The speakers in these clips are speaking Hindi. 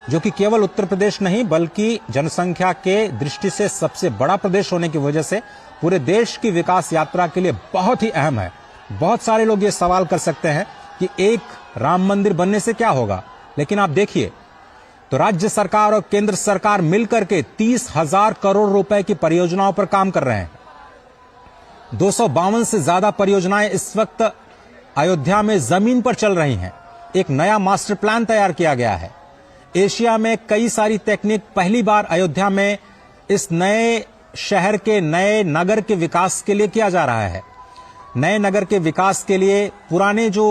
जो कि केवल उत्तर प्रदेश नहीं बल्कि जनसंख्या के दृष्टि से सबसे बड़ा प्रदेश होने की वजह से पूरे देश की विकास यात्रा के लिए बहुत ही अहम है। बहुत सारे लोग ये सवाल कर सकते हैं कि एक राम मंदिर बनने से क्या होगा, लेकिन आप देखिए तो राज्य सरकार और केंद्र सरकार मिलकर के 30,000 करोड़ रुपए की परियोजनाओं पर काम कर रहे हैं। 252 से ज्यादा परियोजनाएं इस वक्त अयोध्या में जमीन पर चल रही हैं। एक नया मास्टर प्लान तैयार किया गया है। एशिया में कई सारी टेक्निक पहली बार अयोध्या में इस नए शहर के नए नगर के विकास के लिए किया जा रहा है। नए नगर के विकास के लिए पुराने जो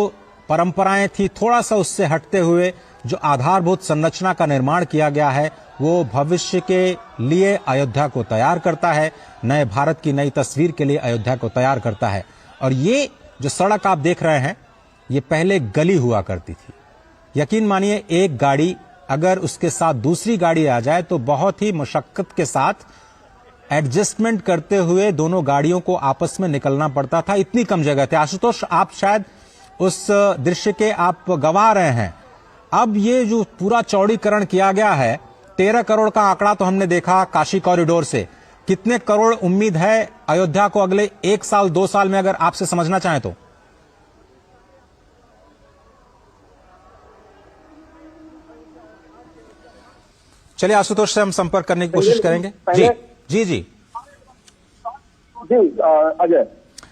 परंपराएं थी थोड़ा सा उससे हटते हुए जो आधारभूत संरचना का निर्माण किया गया है वो भविष्य के लिए अयोध्या को तैयार करता है, नए भारत की नई तस्वीर के लिए अयोध्या को तैयार करता है। और ये जो सड़क आप देख रहे हैं ये पहले गली हुआ करती थी। यकीन मानिए एक गाड़ी अगर उसके साथ दूसरी गाड़ी आ जाए तो बहुत ही मशक्कत के साथ एडजस्टमेंट करते हुए दोनों गाड़ियों को आपस में निकलना पड़ता था, इतनी कम जगह थी। आशुतोष, आप शायद उस दृश्य के आप गवाह रहे हैं। अब ये जो पूरा चौड़ीकरण किया गया है, 13 करोड़ का आंकड़ा तो हमने देखा काशी कॉरिडोर से। कितने करोड़ उम्मीद है अयोध्या को अगले 1 साल 2 साल में, अगर आपसे समझना चाहें तो? चलिए आशुतोष से हम संपर्क करने की कोशिश करेंगे। जी जी जी जी अजय,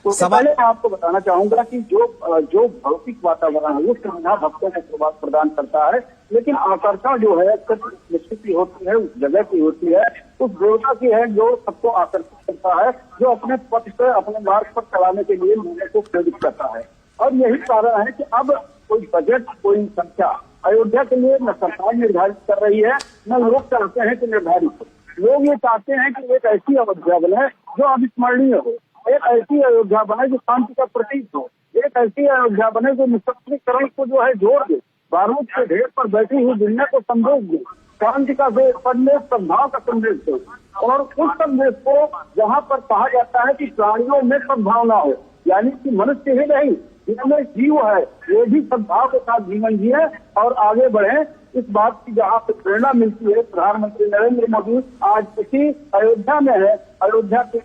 तो पहले मैं आपको बताना चाहूंगा कि जो भौतिक वातावरण है वो सुविधा भक्तों को प्रदान करता है, लेकिन आकर्षण जो है निश्चित की होती है, उस जगह की होती है, उस देवता की है जो सबको आकर्षित करता है, जो अपने पथ पे अपने मार्ग पर चलाने के लिए लोगों को प्रेरित करता है। और यही कारण है कि अब कोई बजट, कोई संख्या अयोध्या के लिए न सरकार निर्धारित कर रही है, न लोग चाहते हैं कि निर्धारित हो। लोग ये चाहते हैं कि एक ऐसी अयोध्या बने जो अविस्मरणीय हो, एक ऐसी अयोध्या बने जो शांति का प्रतीक हो, एक ऐसी अयोध्या बने जो निशस्त्रीकरण को जो है जोड़ दे, बारूद के ढेर पर बैठी हुई दुनिया को संदेश दे, शांति का संदेश, सद्भाव का संदेश दे। और उस संदेश को जहाँ पर कहा जाता है कि प्राणियों में सद्भावना हो, यानी कि मनुष्य ही नहीं जिनमें जीव है ये भी सद्भाव के साथ जीवन जिए और आगे बढ़े, इस बात की जहाँ पे प्रेरणा मिलती है। प्रधानमंत्री नरेंद्र मोदी आज इसी अयोध्या में है, अयोध्या के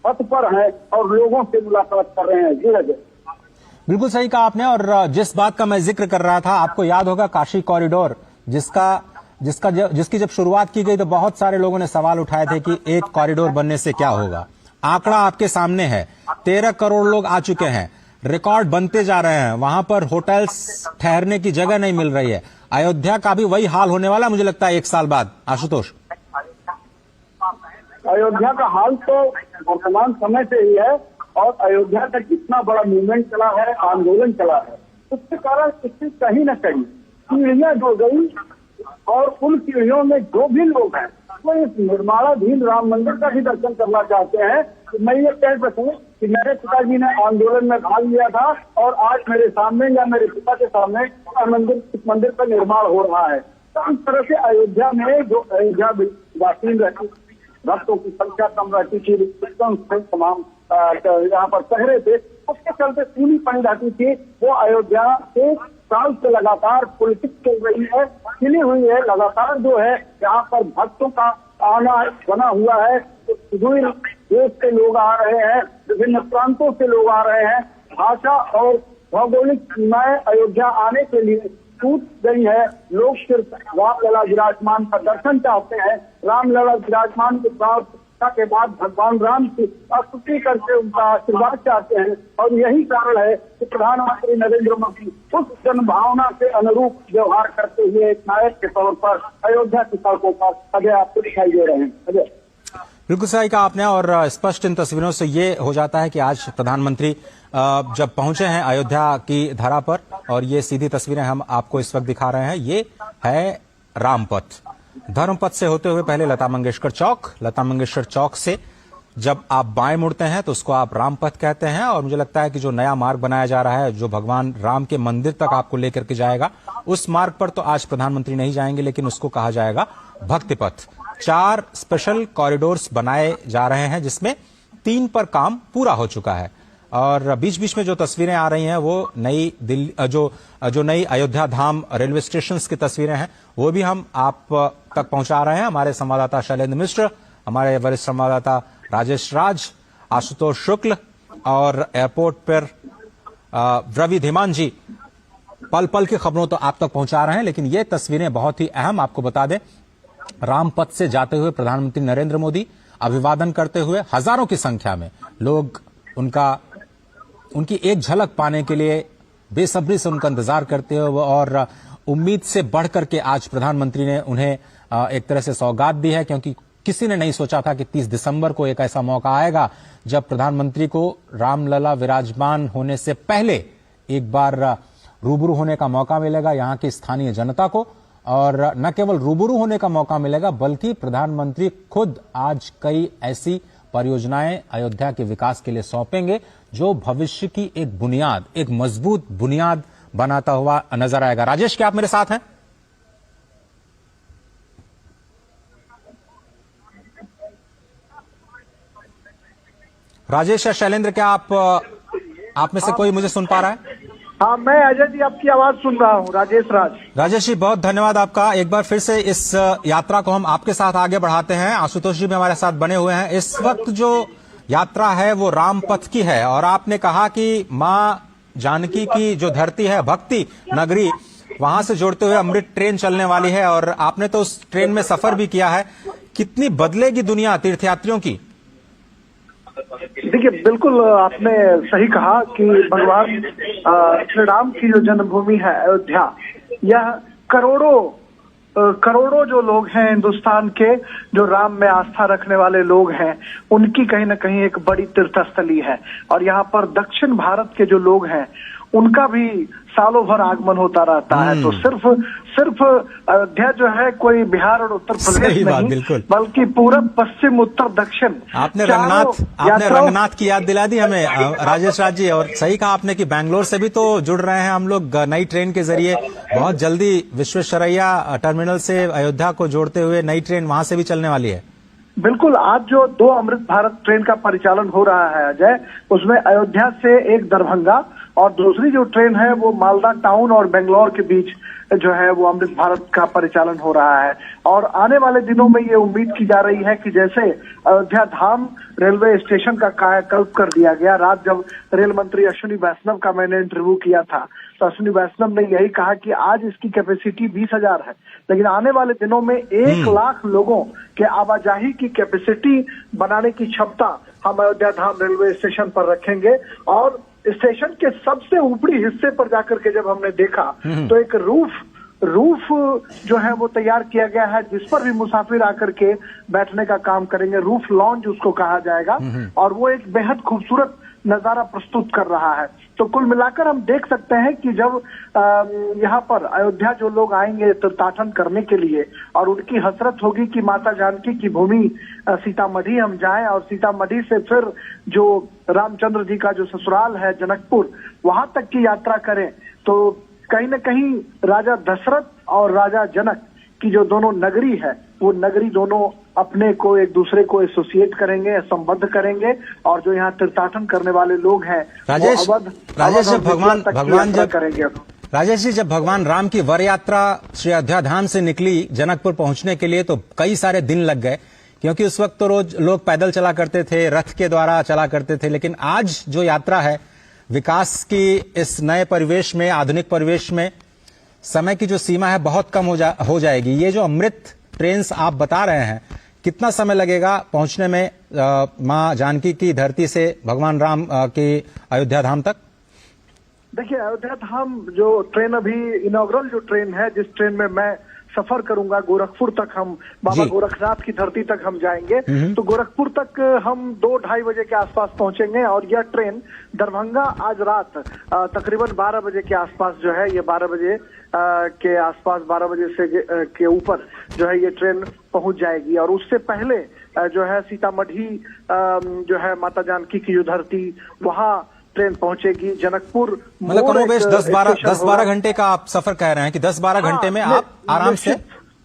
पथ पर है और लोगों से मुलाकात कर रहे हैं। जी अजय, बिल्कुल सही कहा आपने। और जिस बात का मैं जिक्र कर रहा था, आपको याद होगा काशी कॉरिडोर जिसकी जब शुरुआत की गई तो बहुत सारे लोगों ने सवाल उठाए थे कि एक कॉरिडोर बनने से क्या होगा। आंकड़ा आपके सामने है, 13 करोड़ लोग आ चुके हैं, रिकॉर्ड बनते जा रहे हैं, वहां पर होटल्स ठहरने की जगह नहीं मिल रही है। अयोध्या का भी वही हाल होने वाला मुझे लगता है 1 साल बाद। आशुतोष, अयोध्या का हाल तो वर्तमान समय से ही है और अयोध्या का जितना बड़ा मूवमेंट चला है, आंदोलन चला है, उसके कारण इससे कहीं न कहीं पीढ़ियां जुड़ गई और उन पीढ़ियों में जो भी लोग हैं वो इस निर्माणाधीन राम मंदिर का भी दर्शन करना चाहते हैं। मैं ये कह सकूं कि मेरे पिताजी ने आंदोलन में भाग लिया था और आज मेरे सामने या मेरे पिता के सामने इस मंदिर का निर्माण हो रहा है। तो इस तरह से अयोध्या में जो अयोध्या वासी रहती, भक्तों की संख्या कम रहती थी, तमाम यहाँ पर पहरे थे, उसके चलते पूरी पड़ी रहती थी। वो अयोध्या से साल से लगातार पॉलिटिक्स चल रही है, खिली हुई है लगातार, जो है यहाँ पर भक्तों का आना बना हुआ है। सुदूर देश से लोग आ रहे हैं, विभिन्न प्रांतों से लोग आ रहे हैं। भाषा और भौगोलिक सीमाएं अयोध्या आने के लिए टूट गई है। लोग सिर्फ रामलला विराजमान का दर्शन चाहते हैं, रामलला विराजमान के के बाद भगवान राम की स्तुति करके उनका आशीर्वाद चाहते हैं। और यही कारण है कि प्रधानमंत्री नरेंद्र मोदी उस जनभावना के अनुरूप व्यवहार करते हुए एक नायक के तौर पर अयोध्या की सड़कों पर अजय आपको दिखाई दे रहे हैं। अजय, बिल्कुल सही कहा आपने। और स्पष्ट इन तस्वीरों से ये हो जाता है कि आज प्रधानमंत्री जब पहुंचे हैं अयोध्या की धरा पर, और ये सीधी तस्वीरें हम आपको इस वक्त दिखा रहे हैं, ये है रामपथ। धर्मपथ से होते हुए पहले लता मंगेशकर चौक, लता मंगेशकर चौक से जब आप बाएं मुड़ते हैं तो उसको आप रामपथ कहते हैं। और मुझे लगता है कि जो नया मार्ग बनाया जा रहा है, जो भगवान राम के मंदिर तक आपको लेकर के जाएगा, उस मार्ग पर तो आज प्रधानमंत्री नहीं जाएंगे, लेकिन उसको कहा जाएगा भक्ति पथ। 4 स्पेशल कॉरिडोर्स बनाए जा रहे हैं जिसमें 3 पर काम पूरा हो चुका है। और बीच बीच में जो तस्वीरें आ रही हैं वो नई दिल्ली जो नई अयोध्या धाम रेलवे स्टेशन की तस्वीरें हैं वो भी हम आप तक पहुंचा रहे हैं। हमारे संवाददाता शैलेंद्र मिश्र, हमारे वरिष्ठ संवाददाता राजेश राज, आशुतोष शुक्ल और एयरपोर्ट पर रवि धीमान जी पल पल की खबरों तो आप तक पहुंचा रहे हैं। लेकिन ये तस्वीरें बहुत ही अहम, आपको बता दें, रामपथ से जाते हुए प्रधानमंत्री नरेंद्र मोदी अभिवादन करते हुए हजारों की संख्या में लोग उनकी एक झलक पाने के लिए बेसब्री से उनका इंतजार करते हुए और उम्मीद से बढ़कर के आज प्रधानमंत्री ने उन्हें एक तरह से सौगात दी है, क्योंकि किसी ने नहीं सोचा था कि 30 दिसंबर को एक ऐसा मौका आएगा जब प्रधानमंत्री को रामलला विराजमान होने से पहले एक बार रूबरू होने का मौका मिलेगा यहां की स्थानीय जनता को। और न केवल रूबरू होने का मौका मिलेगा बल्कि प्रधानमंत्री खुद आज कई ऐसी परियोजनाएं अयोध्या के विकास के लिए सौंपेंगे जो भविष्य की एक बुनियाद, एक मजबूत बुनियाद बनाता हुआ नजर आएगा। राजेश, क्या आप मेरे साथ हैं? राजेश या शैलेंद्र, क्या आप में से कोई मुझे सुन पा रहा है? हाँ, मैं अजय जी आपकी आवाज सुन रहा हूँ। राजेश जी, बहुत धन्यवाद आपका। एक बार फिर से इस यात्रा को हम आपके साथ आगे बढ़ाते हैं। आशुतोष जी भी हमारे साथ बने हुए हैं। इस वक्त जो यात्रा है वो रामपथ की है और आपने कहा कि मां जानकी की जो धरती है, भक्ति नगरी, वहां से जोड़ते हुए अमृत ट्रेन चलने वाली है और आपने तो उस ट्रेन में सफर भी किया है। कितनी बदलेगी दुनिया तीर्थयात्रियों की? देखिए, बिल्कुल आपने सही कहा कि भगवान श्री राम की जो जन्मभूमि है अयोध्या, यह करोड़ों जो लोग हैं हिंदुस्तान के, जो राम में आस्था रखने वाले लोग हैं, उनकी कहीं ना कहीं एक बड़ी तीर्थस्थली है। और यहाँ पर दक्षिण भारत के जो लोग हैं उनका भी सालों भर आगमन होता रहता है। तो सिर्फ अयोध्या जो है कोई बिहार और उत्तर प्रदेश नहीं, बल्कि पूरब, पश्चिम, उत्तर, दक्षिण। आपने रंगनाथ की याद दिला दी हमें राजेश राज जी। और सही कहा आपने कि बैंगलोर से भी तो जुड़ रहे हैं हम लोग नई ट्रेन के जरिए। बहुत जल्दी विश्वेश्वरैया टर्मिनल से अयोध्या को जोड़ते हुए नई ट्रेन वहां से भी चलने वाली है। बिल्कुल, आज जो 2 अमृत भारत ट्रेन का परिचालन हो रहा है अजय, उसमें अयोध्या से एक दरभंगा और दूसरी जो ट्रेन है वो मालदा टाउन और बेंगलोर के बीच जो है वो अमृत भारत का परिचालन हो रहा है। और आने वाले दिनों में ये उम्मीद की जा रही है कि जैसे अयोध्या धाम रेलवे स्टेशन का कायाकल्प कर दिया गया, रात जब रेल मंत्री अश्विनी वैष्णव का मैंने इंटरव्यू किया था तो अश्विनी वैष्णव ने यही कहा कि आज इसकी कैपेसिटी 20,000 है, लेकिन आने वाले दिनों में 1 लाख लोगों के आवाजाही की कैपेसिटी बनाने की क्षमता हम अयोध्या धाम रेलवे स्टेशन पर रखेंगे। और स्टेशन के सबसे ऊपरी हिस्से पर जाकर के जब हमने देखा तो एक रूफ जो है वो तैयार किया गया है, जिस पर भी मुसाफिर आकर के बैठने का काम करेंगे। रूफ लॉन्ज उसको कहा जाएगा और वो एक बेहद खूबसूरत नजारा प्रस्तुत कर रहा है। तो कुल मिलाकर हम देख सकते हैं कि जब यहाँ पर अयोध्या जो लोग आएंगे तीर्थाटन करने के लिए और उनकी हसरत होगी कि माता जानकी की भूमि सीतामढ़ी हम जाएं और सीतामढ़ी से फिर जो रामचंद्र जी का जो ससुराल है जनकपुर, वहां तक की यात्रा करें, तो कहीं न कहीं राजा दशरथ और राजा जनक की जो दोनों नगरी है वो नगरी दोनों अपने को एक दूसरे को एसोसिएट करेंगे, संबद्ध करेंगे। और जो यहाँ तीर्थाटन करने वाले लोग हैं राजेश जी, जब भगवान राम की वर यात्रा श्री अयोध्या धाम से निकली जनकपुर पहुंचने के लिए तो कई सारे दिन लग गए, क्योंकि उस वक्त तो रोज लोग पैदल चला करते थे, रथ के द्वारा चला करते थे। लेकिन आज जो यात्रा है विकास की इस नए परिवेश में, आधुनिक परिवेश में, समय की जो सीमा है बहुत कम हो जाएगी। ये जो अमृत ट्रेन आप बता रहे हैं, कितना समय लगेगा पहुंचने में मां जानकी की धरती से भगवान राम के अयोध्या धाम तक? देखिए, अयोध्या धाम जो ट्रेन अभी इनॉग्रल जो ट्रेन है, जिस ट्रेन में मैं सफर करूंगा, गोरखपुर तक हम बाबा गोरखनाथ की धरती तक हम जाएंगे। तो गोरखपुर तक हम 2-2:30 बजे के आसपास पहुंचेंगे और यह ट्रेन दरभंगा आज रात तकरीबन 12 बजे के आसपास जो है, ये 12 बजे के आसपास, 12 बजे से के ऊपर जो है ये ट्रेन पहुंच जाएगी। और उससे पहले जो है सीतामढ़ी जो है माता जानकी की जो धरती, वहां ट्रेन पहुंचेगी। जनकपुर मतलब कमोबेश 10-12 घंटे का आप सफर कह रहे हैं कि 10-12 घंटे में आप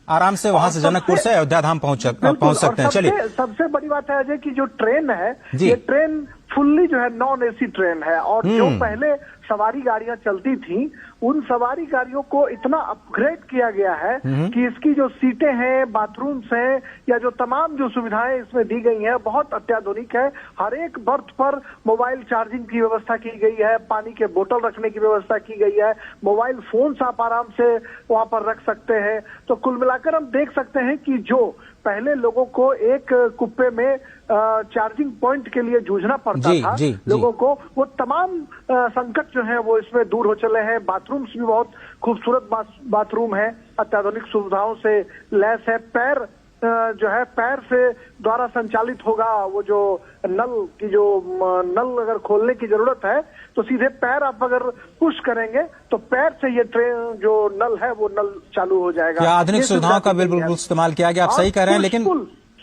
आराम से वहां से जनकपुर से अयोध्या धाम पहुंच सकते हैं। चलिए, सबसे बड़ी बात है अजय कि जो ट्रेन है, ये ट्रेन फुल्ली जो है नॉन एसी ट्रेन है। और जो पहले सवारी गाड़ियां चलती थी उन सवारी गाड़ियों को इतना अपग्रेड किया गया है कि इसकी जो सीटें हैं, बाथरूम्स हैं, या जो तमाम जो सुविधाएं इसमें दी गई हैं बहुत अत्याधुनिक है। हर एक बर्थ पर मोबाइल चार्जिंग की व्यवस्था की गई है, पानी के बोतल रखने की व्यवस्था की गई है, मोबाइल फोन आप आराम से वहां पर रख सकते हैं। तो कुल मिलाकर हम देख सकते हैं कि जो पहले लोगों को एक कुप्पे में चार्जिंग पॉइंट के लिए जूझना पड़ता था लोगों को, वो तमाम संकट जो है वो इसमें दूर हो चले हैं। बाथरूम्स भी बहुत खूबसूरत बाथरूम है, अत्याधुनिक सुविधाओं से लैस है। पैर जो है पैर से द्वारा संचालित होगा, वो जो नल अगर खोलने की जरूरत है तो सीधे पैर आप अगर पुश करेंगे तो पैर से ये ट्रेन जो नल है वो नल चालू हो जाएगा। आधुनिक सुविधाओं का बिल्कुल इस्तेमाल किया गया, आप सही कह रहे हैं।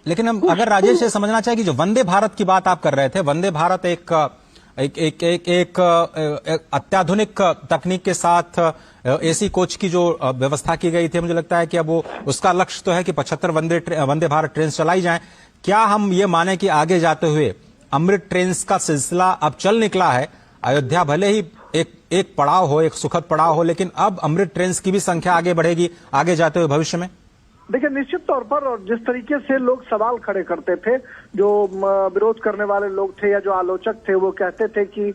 लेकिन हम अगर राजेश से समझना चाहिए कि जो वंदे भारत की बात आप कर रहे थे, वंदे भारत एक अत्याधुनिक तकनीक के साथ एसी कोच की जो व्यवस्था की गई थी, मुझे लगता है कि अब वो उसका लक्ष्य तो है कि 75 वंदे भारत ट्रेन चलाई जाएं। क्या हम ये माने कि आगे जाते हुए अमृत ट्रेन का सिलसिला अब चल निकला है? अयोध्या भले ही एक पड़ाव हो, एक सुखद पड़ाव हो, लेकिन अब अमृत ट्रेन की भी संख्या आगे बढ़ेगी आगे जाते हुए भविष्य में। देखिए, निश्चित तौर पर, और जिस तरीके से लोग सवाल खड़े करते थे, जो विरोध करने वाले लोग थे या जो आलोचक थे, वो कहते थे कि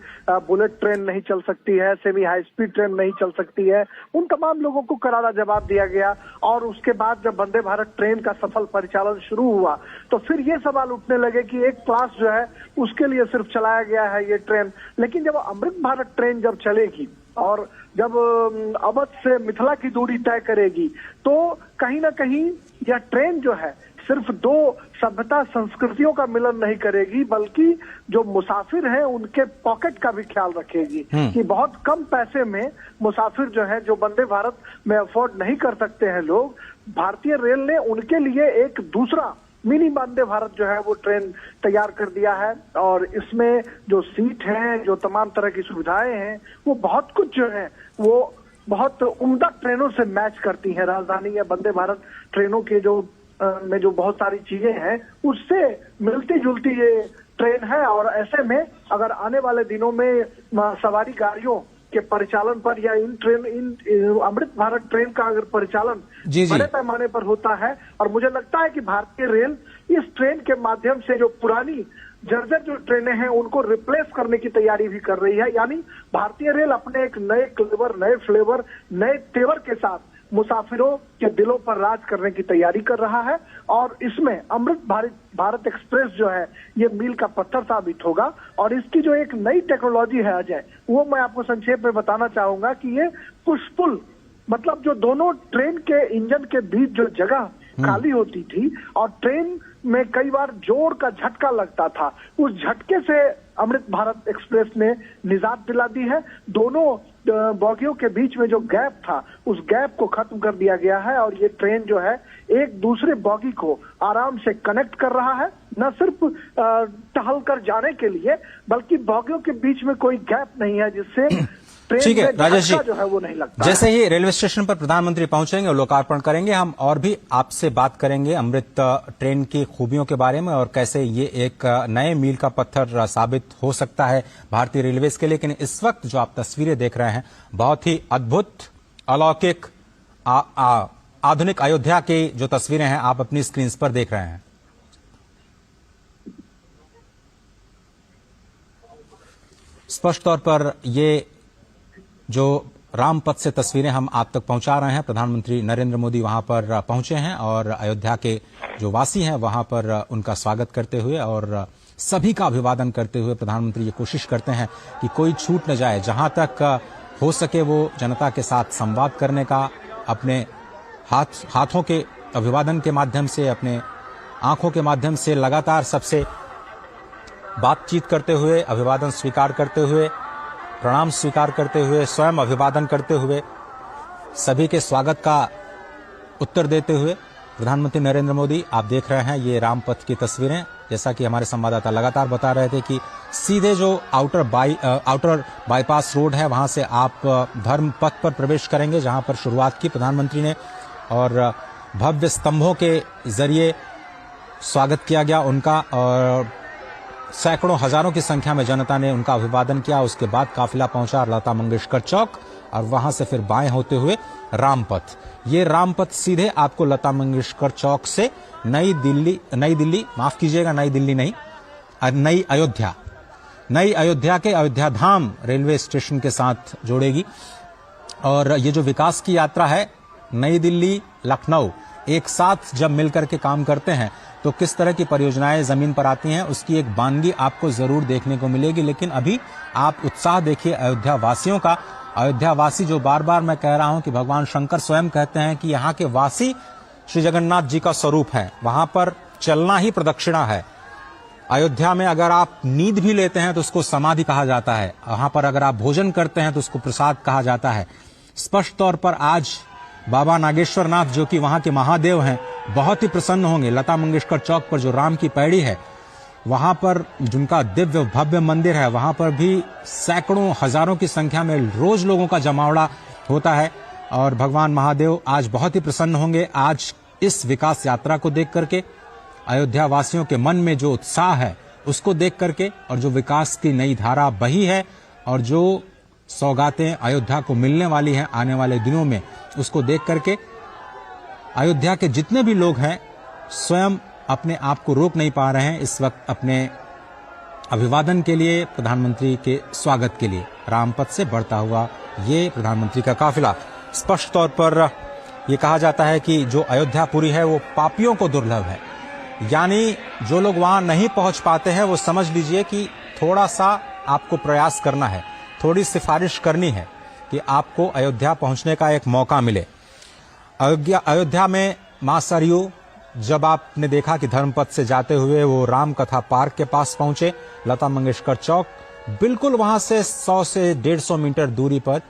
बुलेट ट्रेन नहीं चल सकती है, सेमी हाई स्पीड ट्रेन नहीं चल सकती है, उन तमाम लोगों को करारा जवाब दिया गया। और उसके बाद जब वंदे भारत ट्रेन का सफल परिचालन शुरू हुआ तो फिर ये सवाल उठने लगे कि एक क्लास जो है उसके लिए सिर्फ चलाया गया है ये ट्रेन। लेकिन जब अमृत भारत ट्रेन जब चलेगी और जब अवध से मिथिला की दूरी तय करेगी तो कहीं ना कहीं यह ट्रेन जो है सिर्फ दो सभ्यता संस्कृतियों का मिलन नहीं करेगी, बल्कि जो मुसाफिर हैं उनके पॉकेट का भी ख्याल रखेगी कि बहुत कम पैसे में मुसाफिर जो है, जो वंदे भारत में अफोर्ड नहीं कर सकते हैं लोग, भारतीय रेल ने उनके लिए एक दूसरा मिनी वंदे भारत जो है वो ट्रेन तैयार कर दिया है। और इसमें जो सीट है, जो तमाम तरह की सुविधाएं हैं, वो बहुत कुछ जो है वो बहुत उम्दा ट्रेनों से मैच करती हैं। राजधानी या वंदे भारत ट्रेनों के जो में जो बहुत सारी चीजें हैं उससे मिलती जुलती ये ट्रेन है। और ऐसे में अगर आने वाले दिनों में सवारी गाड़ियों के परिचालन पर या इन अमृत भारत ट्रेन का अगर परिचालन बड़े पैमाने पर होता है, और मुझे लगता है कि भारतीय रेल इस ट्रेन के माध्यम से जो पुरानी जर्जर जो ट्रेनें हैं उनको रिप्लेस करने की तैयारी भी कर रही है। यानी भारतीय रेल अपने एक नए क्लेवर, नए फ्लेवर, नए तेवर के साथ मुसाफिरों के दिलों पर राज करने की तैयारी कर रहा है। और इसमें अमृत भारत एक्सप्रेस जो है ये मील का पत्थर साबित होगा। और इसकी जो एक नई टेक्नोलॉजी है अजय, वो मैं आपको संक्षेप में बताना चाहूंगा कि ये पुश-पुल, मतलब जो दोनों ट्रेन के इंजन के बीच जो जगह खाली होती थी और ट्रेन में कई बार जोर का झटका लगता था, उस झटके से अमृत भारत एक्सप्रेस ने निजात दिला दी है। दोनों बॉगियों के बीच में जो गैप था उस गैप को खत्म कर दिया गया है और ये ट्रेन जो है एक दूसरे बॉगी को आराम से कनेक्ट कर रहा है, न सिर्फ टहल कर जाने के लिए बल्कि बॉगियों के बीच में कोई गैप नहीं है जिससे ठीक है राजेश जी, जो है वो नहीं लगता। जैसे ही रेलवे स्टेशन पर प्रधानमंत्री पहुंचेंगे और लोकार्पण करेंगे, हम और भी आपसे बात करेंगे अमृत ट्रेन की खूबियों के बारे में और कैसे ये एक नए मील का पत्थर साबित हो सकता है भारतीय रेलवेज के लिए। लेकिन इस वक्त जो आप तस्वीरें देख रहे हैं, बहुत ही अद्भुत, अलौकिक, आधुनिक अयोध्या की जो तस्वीरें हैं आप अपनी स्क्रीन पर देख रहे हैं। स्पष्ट तौर पर ये जो रामपथ से तस्वीरें हम आप तक पहुंचा रहे हैं, प्रधानमंत्री नरेंद्र मोदी वहां पर पहुंचे हैं और अयोध्या के जो वासी हैं वहां पर उनका स्वागत करते हुए और सभी का अभिवादन करते हुए प्रधानमंत्री ये कोशिश करते हैं कि कोई छूट न जाए, जहां तक हो सके वो जनता के साथ संवाद करने का, अपने हाथों के अभिवादन के माध्यम से, अपने आंखों के माध्यम से लगातार सबसे बातचीत करते हुए, अभिवादन स्वीकार करते हुए, प्रणाम स्वीकार करते हुए, स्वयं अभिवादन करते हुए, सभी के स्वागत का उत्तर देते हुए प्रधानमंत्री नरेंद्र मोदी, आप देख रहे हैं ये रामपथ की तस्वीरें। जैसा कि हमारे संवाददाता लगातार बता रहे थे कि सीधे जो आउटर बाईपास रोड है वहां से आप धर्म पथ पर प्रवेश करेंगे, जहां पर शुरुआत की प्रधानमंत्री ने और भव्य स्तंभों के जरिए स्वागत किया गया उनका। और सैकड़ों हजारों की संख्या में जनता ने उनका अभिवादन किया। उसके बाद काफिला पहुंचा लता मंगेशकर चौक और वहां से फिर बाएं होते हुए रामपथ। ये रामपथ सीधे आपको लता मंगेशकर चौक से नई दिल्ली माफ कीजिएगा, नई दिल्ली नहीं, नई अयोध्या के अयोध्या धाम रेलवे स्टेशन के साथ जोड़ेगी। और ये जो विकास की यात्रा है, नई दिल्ली लखनऊ एक साथ जब मिलकर के काम करते हैं तो किस तरह की परियोजनाएं जमीन पर आती हैं, उसकी एक बानगी आपको जरूर देखने को मिलेगी। लेकिन अभी आप उत्साह देखिए अयोध्या वासियों का। अयोध्या वासी जो बार बार मैं कह रहा हूं कि भगवान शंकर स्वयं कहते हैं कि यहाँ के वासी श्री जगन्नाथ जी का स्वरूप है, वहां पर चलना ही प्रदक्षिणा है। अयोध्या में अगर आप नींद भी लेते हैं तो उसको समाधि कहा जाता है, वहां पर अगर आप भोजन करते हैं तो उसको प्रसाद कहा जाता है। स्पष्ट तौर पर आज बाबा नागेश्वर नाथ जो कि वहां के महादेव हैं बहुत ही प्रसन्न होंगे। लता मंगेशकर चौक पर जो राम की पैड़ी है, वहां पर जिनका दिव्य भव्य मंदिर है, वहां पर भी सैकड़ों हजारों की संख्या में रोज लोगों का जमावड़ा होता है और भगवान महादेव आज बहुत ही प्रसन्न होंगे। आज इस विकास यात्रा को देख करके अयोध्या वासियों के मन में जो उत्साह है उसको देख करके, और जो विकास की नई धारा बही है और जो सौगातें अयोध्या को मिलने वाली हैं आने वाले दिनों में, उसको देख करके अयोध्या के जितने भी लोग हैं स्वयं अपने आप को रोक नहीं पा रहे हैं इस वक्त अपने अभिवादन के लिए, प्रधानमंत्री के स्वागत के लिए। रामपथ से बढ़ता हुआ ये प्रधानमंत्री का काफिला। स्पष्ट तौर पर ये कहा जाता है कि जो अयोध्यापुरी है वो पापियों को दुर्लभ है, यानी जो लोग वहां नहीं पहुंच पाते हैं वो समझ लीजिए कि थोड़ा सा आपको प्रयास करना है, थोड़ी सिफारिश करनी है कि आपको अयोध्या पहुंचने का एक मौका मिले। अयोध्या में मां सरयू जब आपने देखा कि धर्मपथ से जाते हुए वो राम कथा पार्क के पास पहुंचे, लता मंगेशकर चौक बिल्कुल वहां से 100 से 150 मीटर दूरी पर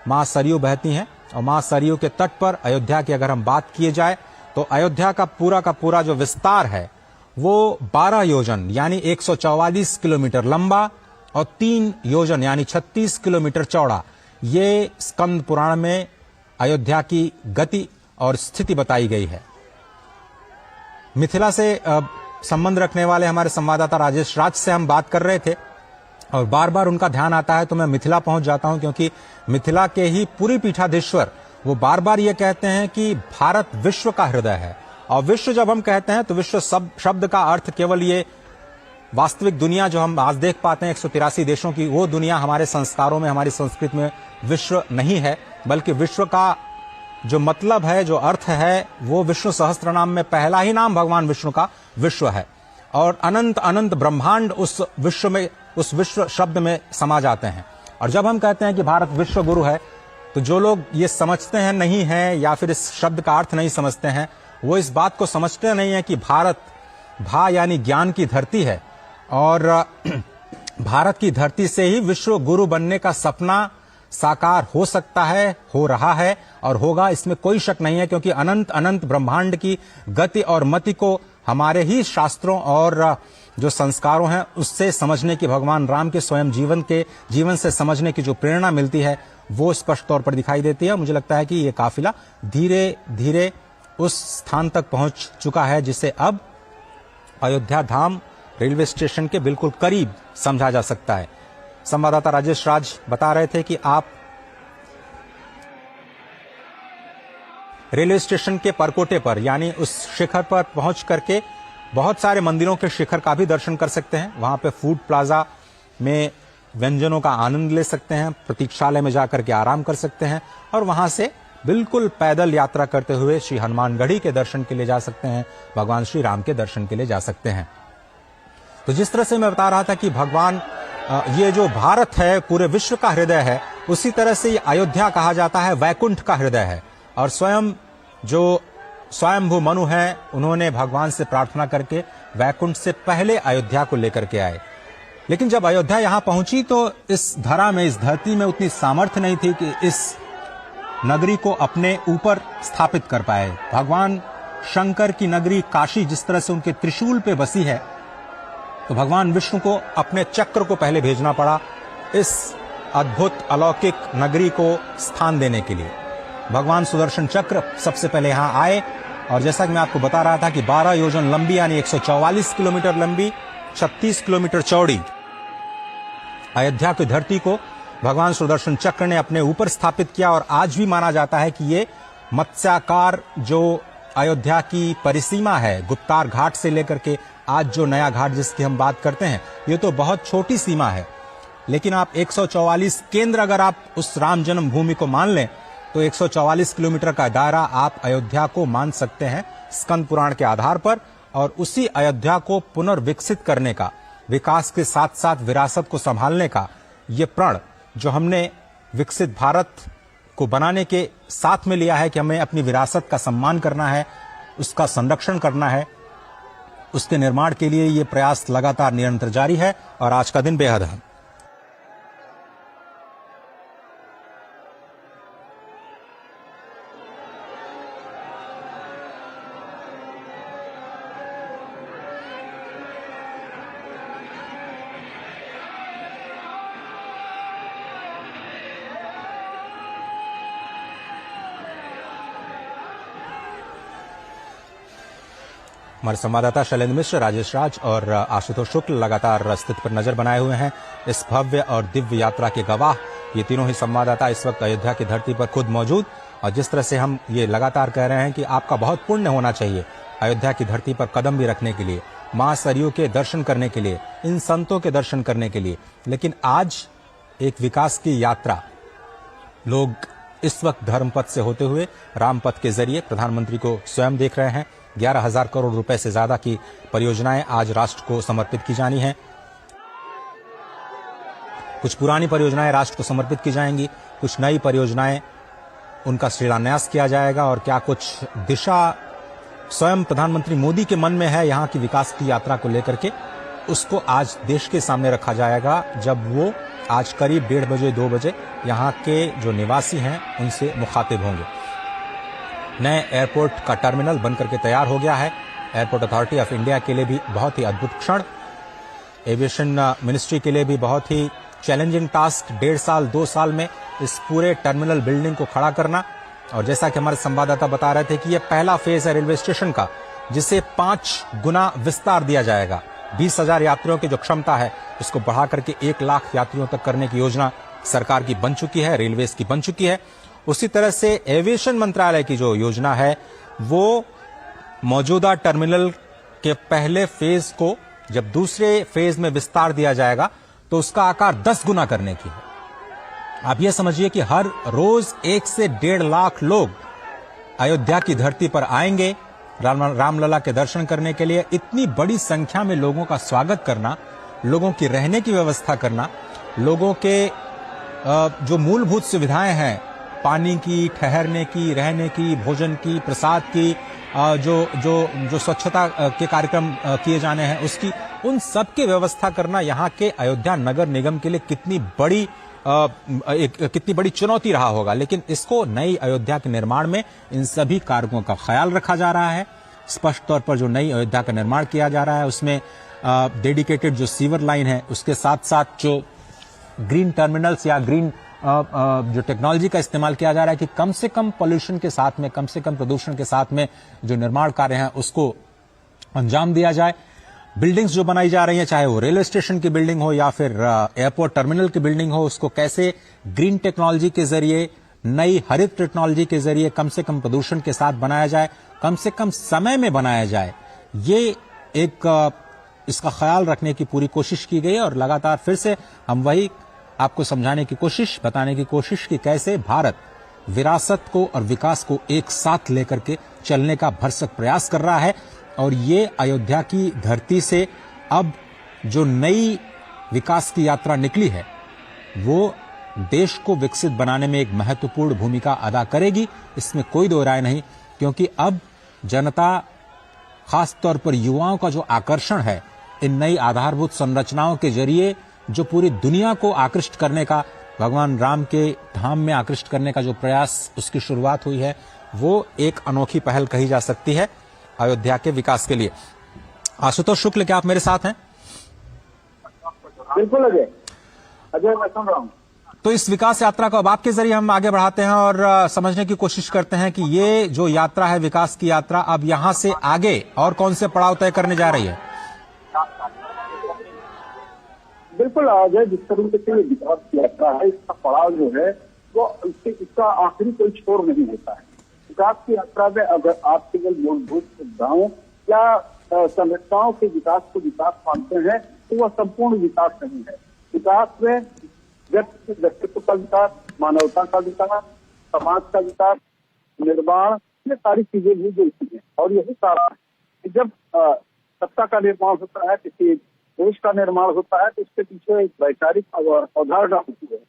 मां सरयू बहती हैं। और मां सरयू के तट पर अयोध्या की अगर हम बात किए जाए तो अयोध्या का पूरा जो विस्तार है वो 12 योजन यानी 144 किलोमीटर लंबा और 3 योजन यानी 36 किलोमीटर चौड़ा। ये स्कंद पुराण में अयोध्या की गति और स्थिति बताई गई है। मिथिला से संबंध रखने वाले हमारे संवाददाता राजेश राज से हम बात कर रहे थे और बार बार उनका ध्यान आता है तो मैं मिथिला पहुंच जाता हूं, क्योंकि मिथिला के ही पुरी पीठाधीश्वर वो बार बार ये कहते हैं कि भारत विश्व का हृदय है। और विश्व जब हम कहते हैं तो विश्व शब्द का अर्थ केवल ये वास्तविक दुनिया जो हम आज देख पाते हैं 183 देशों की, वो दुनिया हमारे संस्कारों में, हमारी संस्कृति में विश्व नहीं है, बल्कि विश्व का जो मतलब है, जो अर्थ है, वो विष्णु सहस्त्र नाम में पहला ही नाम भगवान विष्णु का विश्व है। और अनंत अनंत ब्रह्मांड उस विश्व शब्द में समा जाते हैं। और जब हम कहते हैं कि भारत विश्व गुरु है तो जो लोग ये समझते हैं नहीं है या फिर इस शब्द का अर्थ नहीं समझते हैं, वो इस बात को समझते नहीं है कि भारत भा यानी ज्ञान की धरती है और भारत की धरती से ही विश्व गुरु बनने का सपना साकार हो सकता है, हो रहा है और होगा, इसमें कोई शक नहीं है। क्योंकि अनंत अनंत ब्रह्मांड की गति और मति को हमारे ही शास्त्रों और जो संस्कारों हैं उससे समझने की, भगवान राम के स्वयं जीवन से समझने की जो प्रेरणा मिलती है वो स्पष्ट तौर पर दिखाई देती है। मुझे लगता है कि ये काफिला धीरे धीरे उस स्थान तक पहुंच चुका है जिसे अब अयोध्या धाम रेलवे स्टेशन के बिल्कुल करीब समझा जा सकता है। संवाददाता राजेश राज बता रहे थे कि आप रेलवे स्टेशन के परकोटे पर यानी उस शिखर पर पहुंच करके बहुत सारे मंदिरों के शिखर का भी दर्शन कर सकते हैं। वहां पे फूड प्लाजा में व्यंजनों का आनंद ले सकते हैं, प्रतीक्षालय में जाकर के आराम कर सकते हैं और वहां से बिल्कुल पैदल यात्रा करते हुए श्री हनुमानगढ़ी के दर्शन के लिए जा सकते हैं, भगवान श्री राम के दर्शन के लिए जा सकते हैं। तो जिस तरह से मैं बता रहा था कि भगवान ये जो भारत है पूरे विश्व का हृदय है, उसी तरह से ये अयोध्या कहा जाता है वैकुंठ का हृदय है। और स्वयं जो स्वयंभू मनु हैं उन्होंने भगवान से प्रार्थना करके वैकुंठ से पहले अयोध्या को लेकर के आए। लेकिन जब अयोध्या यहां पहुंची तो इस धरा में, इस धरती में उतनी सामर्थ्य नहीं थी कि इस नगरी को अपने ऊपर स्थापित कर पाए। भगवान शंकर की नगरी काशी जिस तरह से उनके त्रिशूल पे बसी है, तो भगवान विष्णु को अपने चक्र को पहले भेजना पड़ा इस अद्भुत अलौकिक नगरी को स्थान देने के लिए। भगवान सुदर्शन चक्र सबसे पहले यहां आए और जैसा कि मैं आपको बता रहा था कि 12 योजन लंबी यानी 144 किलोमीटर लंबी, 36 किलोमीटर चौड़ी अयोध्या की धरती को भगवान सुदर्शन चक्र ने अपने ऊपर स्थापित किया और आज भी माना जाता है कि ये मत्स्याकार जो अयोध्या की परिसीमा है, गुप्तार घाट से लेकर के आज जो नया घाट जिसकी हम बात करते हैं, ये तो बहुत छोटी सीमा है। लेकिन आप 144 केंद्र अगर आप उस राम जन्मभूमि को मान लें तो 144 किलोमीटर का दायरा आप अयोध्या को मान सकते हैं स्कंद पुराण के आधार पर। और उसी अयोध्या को पुनर्विकसित करने का, विकास के साथ साथ विरासत को संभालने का ये प्रण जो हमने विकसित भारत को बनाने के साथ में लिया है कि हमें अपनी विरासत का सम्मान करना है, उसका संरक्षण करना है, उसके निर्माण के लिए ये प्रयास लगातार निरंतर जारी है और आज का दिन बेहद अहम। हमारे संवाददाता शैलेंद्र मिश्र, राजेश राज और आशुतोष शुक्ल लगातार स्थिति पर नजर बनाए हुए हैं। इस भव्य और दिव्य यात्रा के गवाह ये तीनों ही संवाददाता इस वक्त अयोध्या की धरती पर खुद मौजूद। और जिस तरह से हम ये लगातार कह रहे हैं कि आपका बहुत पुण्य होना चाहिए अयोध्या की धरती पर कदम भी रखने के लिए, मां सरयू के दर्शन करने के लिए, इन संतों के दर्शन करने के लिए। लेकिन आज एक विकास की यात्रा लोग इस वक्त धर्मपथ से होते हुए रामपथ के जरिए प्रधानमंत्री को स्वयं देख रहे हैं। 11,000 करोड़ रुपए से ज्यादा की परियोजनाएं आज राष्ट्र को समर्पित की जानी हैं। कुछ पुरानी परियोजनाएं राष्ट्र को समर्पित की जाएंगी, कुछ नई परियोजनाएं उनका शिलान्यास किया जाएगा और क्या कुछ दिशा स्वयं प्रधानमंत्री मोदी के मन में है यहां की विकास की यात्रा को लेकर के, उसको आज देश के सामने रखा जाएगा जब वो आज करीब 1:30 बजे 2 बजे यहां के जो निवासी हैं उनसे मुखातिब होंगे। नए एयरपोर्ट का टर्मिनल बनकर के तैयार हो गया है। एयरपोर्ट अथॉरिटी ऑफ इंडिया के लिए भी बहुत ही अद्भुत क्षण, एविएशन मिनिस्ट्री के लिए भी बहुत ही चैलेंजिंग टास्क, 1.5 साल 2 साल में इस पूरे टर्मिनल बिल्डिंग को खड़ा करना। और जैसा कि हमारे संवाददाता बता रहे थे कि यह पहला फेज है रेलवे स्टेशन का, जिसे 5 गुना विस्तार दिया जाएगा। 20,000 यात्रियों की जो क्षमता है उसको बढ़ा करके 1 लाख यात्रियों तक करने की योजना सरकार की बन चुकी है, रेलवेज की बन चुकी है। उसी तरह से एविएशन मंत्रालय की जो योजना है वो मौजूदा टर्मिनल के पहले फेज को जब दूसरे फेज में विस्तार दिया जाएगा तो उसका आकार 10 गुना करने की है। आप ये समझिए कि हर रोज 1 से 1.5 लाख लोग अयोध्या की धरती पर आएंगे रामलला के दर्शन करने के लिए। इतनी बड़ी संख्या में लोगों का स्वागत करना, लोगों की रहने की व्यवस्था करना, लोगों के जो मूलभूत सुविधाएं हैं, पानी की, ठहरने की, रहने की, भोजन की, प्रसाद की, जो स्वच्छता के कार्यक्रम किए जाने हैं उसकी, उन सब की व्यवस्था करना यहाँ के अयोध्या नगर निगम के लिए कितनी बड़ी चुनौती रहा होगा। लेकिन इसको नई अयोध्या के निर्माण में इन सभी कारकों का ख्याल रखा जा रहा है। स्पष्ट तौर पर जो नई अयोध्या का निर्माण किया जा रहा है उसमें डेडिकेटेड जो सीवर लाइन है, उसके साथ साथ जो ग्रीन टर्मिनल्स या ग्रीन जो टेक्नोलॉजी का इस्तेमाल किया जा रहा है कि कम से कम पॉल्यूशन के साथ में, कम से कम प्रदूषण के साथ में जो निर्माण कार्य हैं उसको अंजाम दिया जाए। बिल्डिंग्स जो बनाई जा रही हैं, चाहे वो रेलवे स्टेशन की बिल्डिंग हो या फिर एयरपोर्ट टर्मिनल की बिल्डिंग हो, उसको कैसे ग्रीन टेक्नोलॉजी के जरिए, नई हरित टेक्नोलॉजी के जरिए कम से कम प्रदूषण के साथ बनाया जाए, कम से कम समय में बनाया जाए, ये एक इसका ख्याल रखने की पूरी कोशिश की गई। और लगातार फिर से हम वही आपको समझाने की कोशिश, बताने की कोशिश कि कैसे भारत विरासत को और विकास को एक साथ लेकर के चलने का भरसक प्रयास कर रहा है। और ये अयोध्या की धरती से अब जो नई विकास की यात्रा निकली है वो देश को विकसित बनाने में एक महत्वपूर्ण भूमिका अदा करेगी, इसमें कोई दो राय नहीं। क्योंकि अब जनता, खास तौर पर युवाओं का जो आकर्षण है इन नई आधारभूत संरचनाओं के जरिए, जो पूरी दुनिया को आकृष्ट करने का, भगवान राम के धाम में आकृष्ट करने का जो प्रयास, उसकी शुरुआत हुई है, वो एक अनोखी पहल कही जा सकती है अयोध्या के विकास के लिए। आशुतोष शुक्ल, क्या आप मेरे साथ हैं? बिल्कुल अजय मैं सुन रहा हूं। तो इस विकास यात्रा को अब आपके जरिए हम आगे बढ़ाते हैं और समझने की कोशिश करते हैं कि ये जो यात्रा है, विकास की यात्रा, अब यहां से आगे और कौन से पड़ाव तय करने जा रही है? बिल्कुल आज है जिस तरीके से ये विकास की यात्रा है, इसका पड़ाव जो है वो इसका आखिरी कोई छोर नहीं होता है। विकास की यात्रा में अगर आप केवल मूलभूत सुविधाओं या संरचनाओं के विकास को विकास मानते हैं तो वह संपूर्ण विकास नहीं है। विकास में व्यक्तित्व का विकास, मानवता का विकास, समाज का विकास, निर्माण, ये सारी चीजें भी जुड़ती हैं। और यही कारण है कि जब सत्ता का निर्माण होता है, किसी देश का निर्माण होता है, तो उसके पीछे एक वैचारिक अवधारणा होती है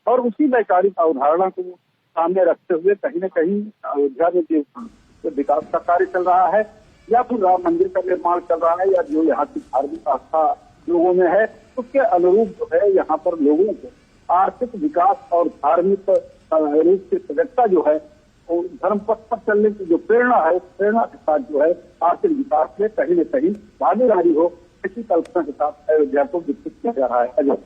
और उसी वैचारिक अवधारणा को सामने रखते हुए कहीं न कहीं अयोध्या में जो विकास का कार्य चल रहा है या फिर राम मंदिर का निर्माण चल रहा है या जो यहाँ की धार्मिक आस्था लोगों में है, उसके अनुरूप जो है यहाँ पर लोगों को आर्थिक विकास और धार्मिक रूप से सजगता जो है, धर्म पथ पर चलने की जो प्रेरणा है, उस प्रेरणा के साथ जो है आर्थिक विकास में कहीं न कहीं भागीदारी हो, इसी कल्पना के साथ अयोध्या को विकसित किया जा रहा है। अजय,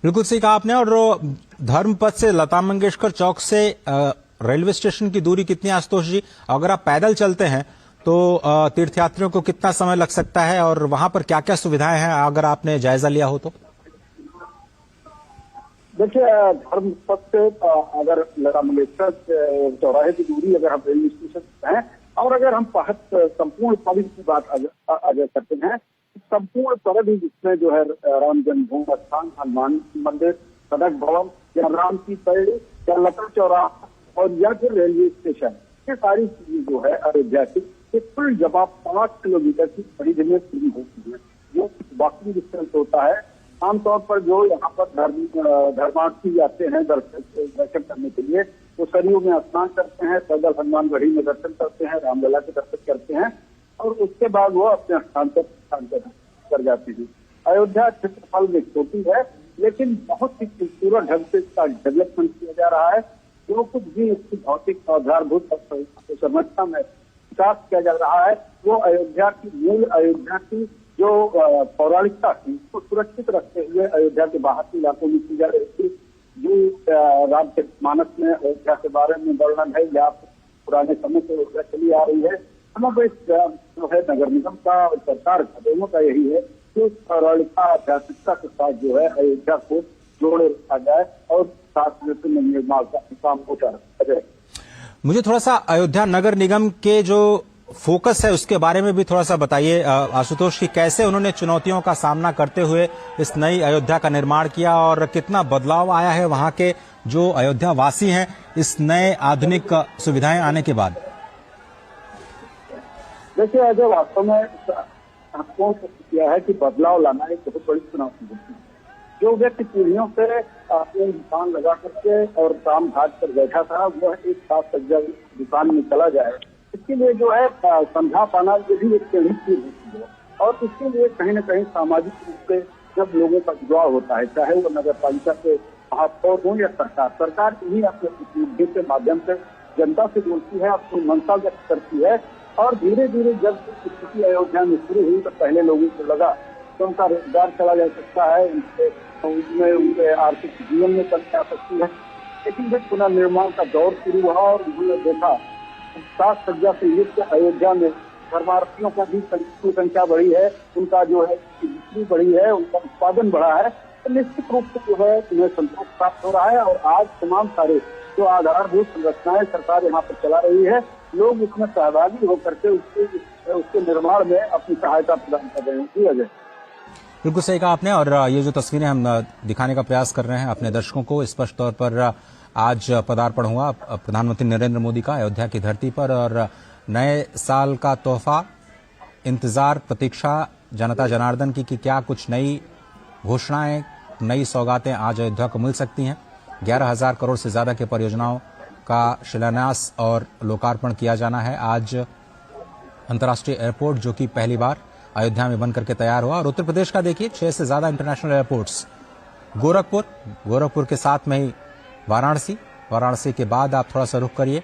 बिल्कुल सही कहा आपने। और धर्म पथ से लता मंगेशकर चौक से रेलवे स्टेशन की दूरी कितनी, आशुतोष जी? अगर आप पैदल चलते हैं तो तीर्थयात्रियों को कितना समय लग सकता है और वहां पर क्या क्या सुविधाएं हैं, अगर आपने जायजा लिया हो तो? देखिए, धर्म पथ से अगर लता मंगेशकर चौराहे की दूरी अगर हम रेलवे स्टेशन से हैं और अगर हम संपूर्ण परिधि की बात अगर करते हैं, संपूर्ण परिधि जिसमें जो है राम जन्मभूमि स्थान, हनुमान मंदिर, सड़क भवन या राम की पैड़ी या लता चौराहा और या फिर रेलवे स्टेशन, ये सारी चीजें जो है अयोध्या की कुल जवाब 5 किलोमीटर की परिधि में पूरी होती है। जो वॉकिंग डिस्टेंस होता है, आमतौर पर जो यहाँ पर धर्मार्थी आते हैं दर्शन करने के लिए, वो सरयू में स्नान करते हैं, पैदल हनुमानगढ़ी में दर्शन करते हैं, रामलला के दर्शन करते हैं और उसके बाद वो अपने स्थान कर जाते हैं। अयोध्या क्षेत्रफल में छोटी है लेकिन बहुत ही खूबसूरत ढंग से इसका डेवलपमेंट किया जा रहा है। जो कुछ भी इसकी भौतिक आधारभूत संरचना में विकास किया जा रहा है, वो अयोध्या की मूल अयोध्या की जो पौराणिकता थी उसको सुरक्षित रखते हुए अयोध्या के बाहर के इलाकों में की जा रही थी। जो रामचरितमानस में अयोध्या के बारे में वर्णन है या पुराने समय से अयोध्या चली आ रही है, समग्र जो है नगर निगम का और सरकार का, दोनों का यही है कि उस पौराणिकता आध्यात्मिकता के साथ जो है अयोध्या को जोड़े रखा जाए और साथ में निर्माण का काम होता रहे। मुझे थोड़ा सा अयोध्या नगर निगम के जो फोकस है उसके बारे में भी थोड़ा सा बताइए आशुतोष, की कैसे उन्होंने चुनौतियों का सामना करते हुए इस नई अयोध्या का निर्माण किया और कितना बदलाव आया है वहां के जो अयोध्या वासी हैं इस नए आधुनिक सुविधाएं आने के बाद? देखिए, अजय, वास्तव में आपको किया है कि बदलाव लाना एक बहुत बड़ी चुनौती होती है। जो व्यक्ति पीढ़ियों से अपने दुकान लगा करके और काम घाट पर बैठा था, वह एक साथ सज्जा दुकान में चला जाए, इसके लिए जो है समझा पाना ये भी एक बड़ी चीज होती है। और इसके लिए कहीं न कहीं सामाजिक रूप से जब लोगों का जुड़ाव होता है, चाहे वो नगर पालिका के महापौर हो या सरकार इन्हीं अपने प्रतिनिधि के माध्यम से जनता से बोलती है, अपनी मंशा व्यक्त करती है और धीरे धीरे जब स्थिति अयोध्या में शुरू हुई तो पहले लोगों को लगा कि उनका रोजगार चला जा सकता है, उनके आर्थिक जीवन में कमी आ सकती है। लेकिन जब पुनर्निर्माण का दौर शुरू हुआ और उन्होंने देखा सात सज्जा से युक्त अयोध्या में धर्मार्थियों का भी संख्या बढ़ी है, उनका जो है बिक्री बढ़ी है, उनका उत्पादन बढ़ा है, तो निश्चित रूप से जो है उन्हें संतोष प्राप्त हो रहा है। और आज तमाम सारे जो आधारभूत संरचनाएं सरकार यहाँ पर चला रही है, लोग उसमें सहभागी होकर के उसके निर्माण में अपनी सहायता प्रदान कर रहे हैं। अजय, बिल्कुल सही कहा आपने। और ये जो तस्वीरें हम दिखाने का प्रयास कर रहे हैं अपने दर्शकों को, स्पष्ट तौर पर आज पदार्पण हुआ प्रधानमंत्री नरेंद्र मोदी का अयोध्या की धरती पर और नए साल का तोहफा, इंतजार, प्रतीक्षा जनता जनार्दन की कि क्या कुछ नई घोषणाएं, नई सौगातें आज अयोध्या को मिल सकती हैं। 11,000 करोड़ से ज्यादा के परियोजनाओं का शिलान्यास और लोकार्पण किया जाना है। आज अंतर्राष्ट्रीय एयरपोर्ट जो कि पहली बार अयोध्या में बनकर के तैयार हुआ और उत्तर प्रदेश का देखिए 6 से ज्यादा इंटरनेशनल एयरपोर्ट्स, गोरखपुर के साथ में ही वाराणसी के बाद आप थोड़ा सा रुख करिए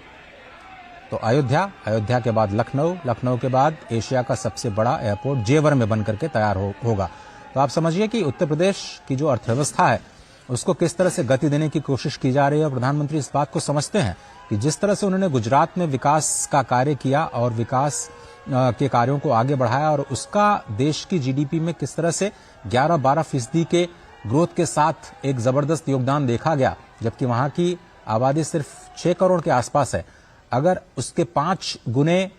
तो अयोध्या के बाद लखनऊ के बाद एशिया का सबसे बड़ा एयरपोर्ट जेवर में बनकर के तैयार होगा। तो आप समझिए कि उत्तर प्रदेश की जो अर्थव्यवस्था है उसको किस तरह से गति देने की कोशिश की जा रही है। प्रधानमंत्री इस बात को समझते हैं कि जिस तरह से उन्होंने गुजरात में विकास का कार्य किया और विकास के कार्यों को आगे बढ़ाया और उसका देश की जीडीपी में किस तरह से 11-12% के ग्रोथ के साथ एक जबरदस्त योगदान देखा गया, जबकि वहां की आबादी सिर्फ 6 करोड़ के आसपास है। अगर उसके 5 गुने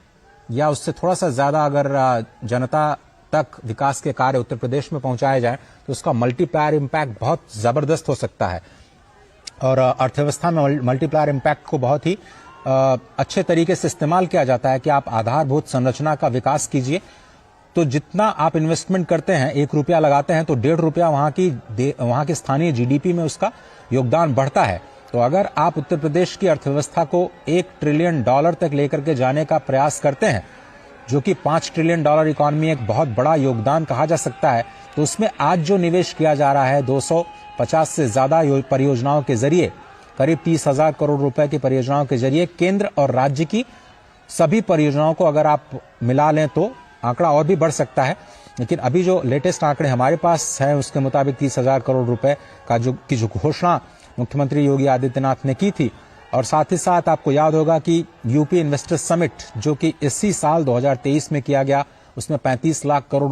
या उससे थोड़ा सा ज्यादा अगर जनता तक विकास के कार्य उत्तर प्रदेश में पहुंचाए जाए तो उसका मल्टीप्लायर इम्पैक्ट बहुत जबरदस्त हो सकता है और अर्थव्यवस्था में मल्टीप्लायर इम्पैक्ट को बहुत ही अच्छे तरीके से इस्तेमाल किया जाता है कि आप आधारभूत संरचना का विकास कीजिए, तो जितना आप इन्वेस्टमेंट करते हैं, 1 रुपया लगाते हैं तो 1.5 रुपया वहां की स्थानीय जीडीपी में उसका योगदान बढ़ता है। तो अगर आप उत्तर प्रदेश की अर्थव्यवस्था को $1 ट्रिलियन तक लेकर के जाने का प्रयास करते हैं, जो कि $5 ट्रिलियन इकोनॉमी एक बहुत बड़ा योगदान कहा जा सकता है, तो उसमें आज जो निवेश किया जा रहा है 250 से ज्यादा परियोजनाओं के जरिए, करीब 30,000 करोड़ रुपए की परियोजनाओं के जरिए केंद्र और राज्य की सभी परियोजनाओं को अगर आप मिला लें तो आंकड़ा और भी बढ़ सकता है। लेकिन अभी जो लेटेस्ट आंकड़े हमारे पास हैं उसके मुताबिक 30,000 करोड़ रुपए का जो घोषणा मुख्यमंत्री योगी आदित्यनाथ ने की थी, और साथ ही साथ आपको याद होगा कि यूपी इन्वेस्टर्स समिट जो कि इसी साल 2023 में किया गया, उसमें 35 लाख करोड़